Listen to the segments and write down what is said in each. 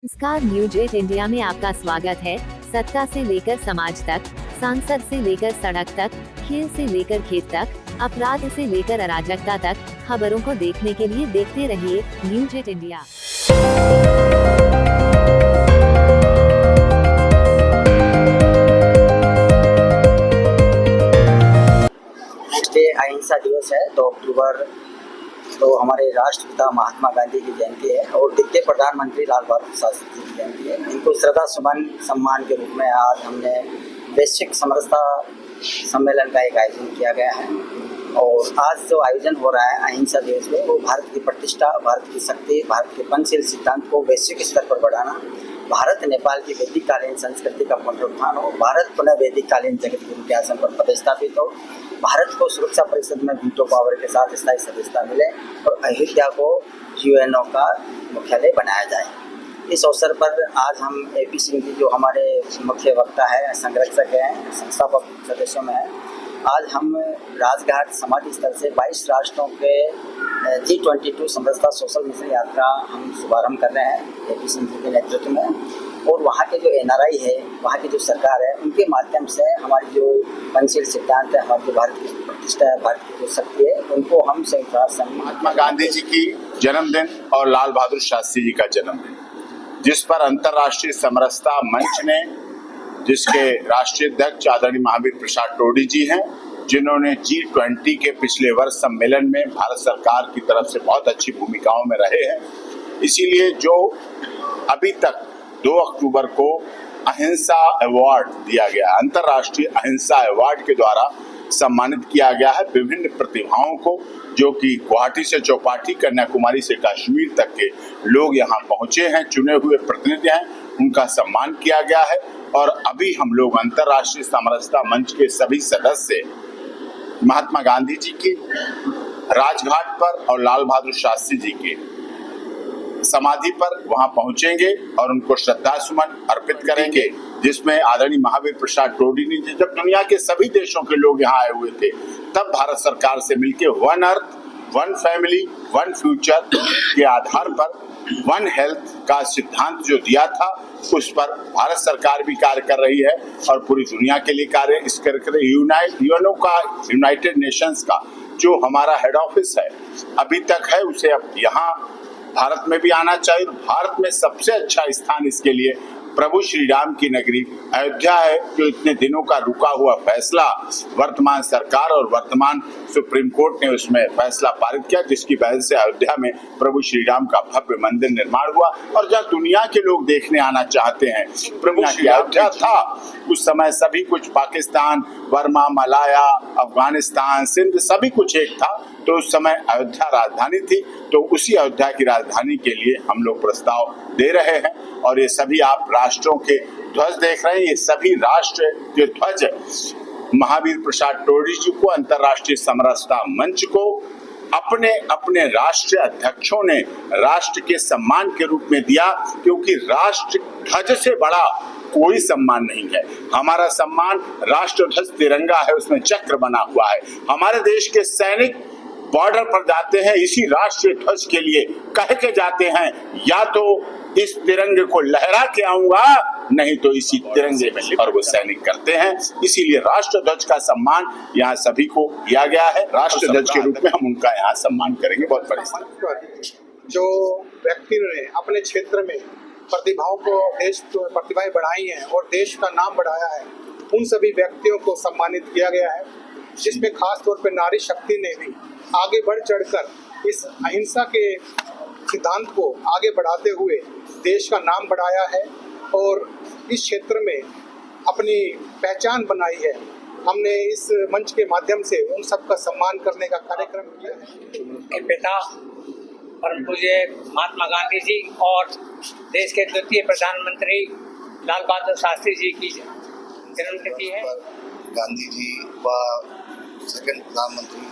नमस्कार, news 8 India में आपका स्वागत है। सत्ता से लेकर समाज तक, सांसद से लेकर सड़क तक, खेल से लेकर खेत तक, अपराध से लेकर अराजकता तक, खबरों को देखने के लिए देखते रहिए न्यूज 8 इंडिया। अहिंसा दिवस है 2 अक्टूबर। तो हमारे राष्ट्रपिता महात्मा गांधी की जयंती है और दिग्गज प्रधानमंत्री लाल बहादुर शास्त्री की जयंती है। इनको श्रद्धा सुमन सम्मान के रूप में आज हमने वैश्विक समरसता सम्मेलन का एक आयोजन किया गया है। और आज जो आयोजन हो रहा है अहिंसा दिवस में, वो भारत की प्रतिष्ठा, भारत की शक्ति, भारत के पंचशील सिद्धांत को वैश्विक स्तर पर बढ़ाना, भारत नेपाल की वैदिककालीन संस्कृति का पुनरुत्थान हो, भारत पुनः वैदिककालीन जगत गुरु के आसन पर पदस्थापित हो, भारत को सुरक्षा परिषद में वीटो पावर के साथ स्थायी सदस्यता मिले और अयोध्या को यूएनओ का मुख्यालय बनाया जाए। इस अवसर पर आज हम AP सिंह जी, जो हमारे मुख्य वक्ता है, संरक्षक हैं, संस्थापक सदस्यों में हैं, आज हम राजघाट समाधि स्थल से 22 राष्ट्रों के G22 समरसता सोशल मिशन यात्रा हम शुभारंभ कर रहे हैं AP सिंह जी के नेतृत्व में। और वहाँ के जो NRI है, वहाँ की जो सरकार है, उनके माध्यम से हमारी जो पंचशील सिद्धांत है, हमारी जो भारत की प्रतिष्ठा है, भारत की जो शक्ति है, उनको हम संयुक्त राष्ट्र संघ महात्मा गांधी जी की जन्मदिन और लाल बहादुर शास्त्री जी का जन्मदिन, जिस पर अंतर्राष्ट्रीय समरसता मंच ने, जिसके राष्ट्रीय अध्यक्ष आदरणीय महावीर प्रसाद टोडी जी हैं, जिन्होंने G20 के पिछले वर्ष सम्मेलन में भारत सरकार की तरफ से बहुत अच्छी भूमिकाओं में रहे हैं। इसीलिए जो अभी तक 2 अक्टूबर को अहिंसा अवार्ड दिया गया, अंतर्राष्ट्रीय अहिंसा अवार्ड के द्वारा सम्मानित किया गया है विभिन्न प्रतिभाओं को, जो कि गुवाहाटी से चौपाटी, कन्याकुमारी से कश्मीर तक के लोग यहाँ पहुंचे हैं, चुने हुए प्रतिनिधि हैं, उनका सम्मान किया गया है। और अभी हम लोग अंतर्राष्ट्रीय समरसता मंच के सभी सदस्य महात्मा गांधी जी की राजघाट पर और लाल बहादुर शास्त्री जी के समाधि पर वहां पहुंचेंगे और उनको श्रद्धा सुमन अर्पित करेंगे, जिसमें आदरणीय महावीर प्रसाद टोडी ने, जब दुनिया के सभी देशों के लोग यहाँ आए हुए थे, तब भारत सरकार से मिलकर one earth, one family, one future के आधार पर वन हेल्थ का सिद्धांत जो दिया था, उस पर भारत सरकार भी कार्य कर रही है और पूरी दुनिया के लिए कार्य इस करके यूएनओ का, यूनाइटेड नेशंस का जो हमारा हेड ऑफिस है अभी तक है, उसे अब यहाँ भारत में भी आना चाहिए। भारत में सबसे अच्छा स्थान इसके लिए प्रभु श्री राम की नगरी अयोध्या है, जो इतने दिनों का रुका हुआ फैसला वर्तमान सरकार और वर्तमान सुप्रीम कोर्ट ने उसमें फैसला पारित किया, जिसकी वजह से अयोध्या में प्रभु श्री राम का भव्य मंदिर निर्माण हुआ। और जहाँ दुनिया के लोग देखने आना चाहते हैं, प्रभु श्री अयोध्या था उस समय सभी कुछ, पाकिस्तान, बर्मा, मलाया, अफगानिस्तान, सिंध सभी कुछ एक था, तो उस समय अयोध्या राजधानी थी। तो उसी अयोध्या की राजधानी के लिए हम लोग प्रस्ताव दे रहे हैं। और ये सभी आप राष्ट्रों के ध्वज देख रहे हैं, ये सभी राष्ट्र के ध्वज महावीर प्रसाद टोडी जी को, अंतर्राष्ट्रीय समरसता मंच को, अपने अपने राष्ट्रीय अध्यक्षों ने राष्ट्र के सम्मान के रूप में दिया, क्योंकि राष्ट्र ध्वज से बड़ा कोई सम्मान नहीं है। हमारा सम्मान राष्ट्र ध्वज तिरंगा है, उसमें चक्र बना हुआ है। हमारे देश के सैनिक बॉर्डर पर जाते हैं, इसी राष्ट्रीय ध्वज के लिए कह के जाते हैं, या तो इस तिरंगे को लहरा के आऊंगा, नहीं तो इसी तिरंगे में, और वो सैनिक करते हैं। इसीलिए राष्ट्र ध्वज का सम्मान यहाँ सभी को दिया गया है। राष्ट्र ध्वज के रूप में हम उनका यहाँ सम्मान करेंगे। बहुत बड़ी जो व्यक्ति ने अपने क्षेत्र में प्रतिभाओं को, देश को प्रतिभाएं बढ़ाई हैं और देश का नाम बढ़ाया है, उन सभी व्यक्तियों को सम्मानित किया गया है, जिसमें खास तौर पर नारी शक्ति ने भी आगे बढ़ चढ़कर इस अहिंसा के सिद्धांत को आगे बढ़ाते हुए देश का नाम बढ़ाया है और इस क्षेत्र में अपनी पहचान बनाई है। हमने इस मंच के माध्यम से उन सबका सम्मान करने का कार्यक्रम किया है। पिता परम पूज्य महात्मा गांधी जी और देश के द्वितीय प्रधानमंत्री लाल बहादुर शास्त्री जी की जन्मतिथि है। गांधी जी व सेकंड प्रधानमंत्री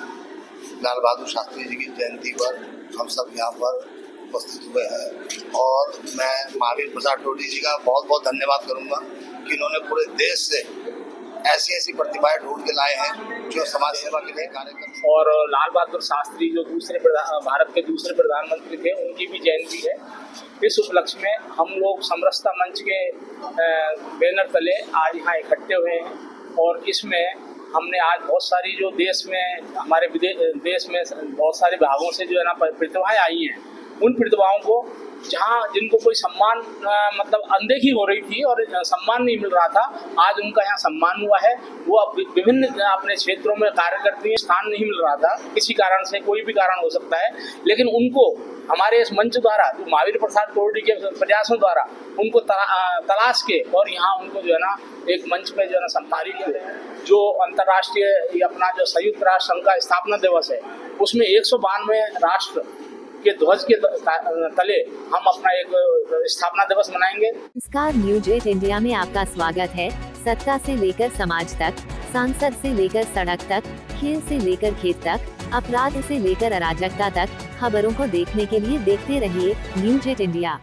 लाल बहादुर शास्त्री जी की जयंती पर हम सब यहाँ पर उपस्थित हुए हैं और मैं महावीर प्रसाद टोडी जी का बहुत बहुत धन्यवाद करूँगा कि इन्होंने पूरे देश से ऐसी ऐसी प्रतिभाएं ढूंढ के लाए हैं जो समाज सेवा के लिए कार्य करते हैं। और लाल बहादुर शास्त्री जो भारत के दूसरे प्रधानमंत्री थे, उनकी भी जयंती है। इस उपलक्ष्य में हम लोग समरसता मंच के बैनर तले आज यहाँ इकट्ठे हुए हैं और इसमें हमने आज बहुत सारी जो देश में हमारे देश में बहुत सारे भागों से जो है ना प्रतिभाएं आई हैं, उन प्रतिभाओं को जहाँ जिनको कोई सम्मान मतलब अनदेखी हो रही थी और सम्मान नहीं मिल रहा था, आज उनका यहाँ सम्मान हुआ है। वो अब विभिन्न अपने क्षेत्रों में कार्य करती हैं, स्थान नहीं मिल रहा था किसी कारण से, कोई भी कारण हो सकता है, लेकिन उनको हमारे इस मंच द्वारा जो महावीर प्रसाद टोरडी के प्रयासों द्वारा उनको तलाश के और यहाँ उनको जो है ना एक मंच पे जो है ना सम्मानित, जो अंतर्राष्ट्रीय अपना जो संयुक्त राष्ट्र संघ का स्थापना दिवस है उसमें 192 राष्ट्र के ध्वज के तले हम अपना एक स्थापना दिवस मनाएंगे। नमस्कार, न्यूज 8 इंडिया में आपका स्वागत है। सत्ता से लेकर समाज तक, सांसद से लेकर सड़क तक, खेल से लेकर खेत तक, अपराध से लेकर अराजकता तक, खबरों को देखने के लिए देखते रहिए न्यूज 8 इंडिया।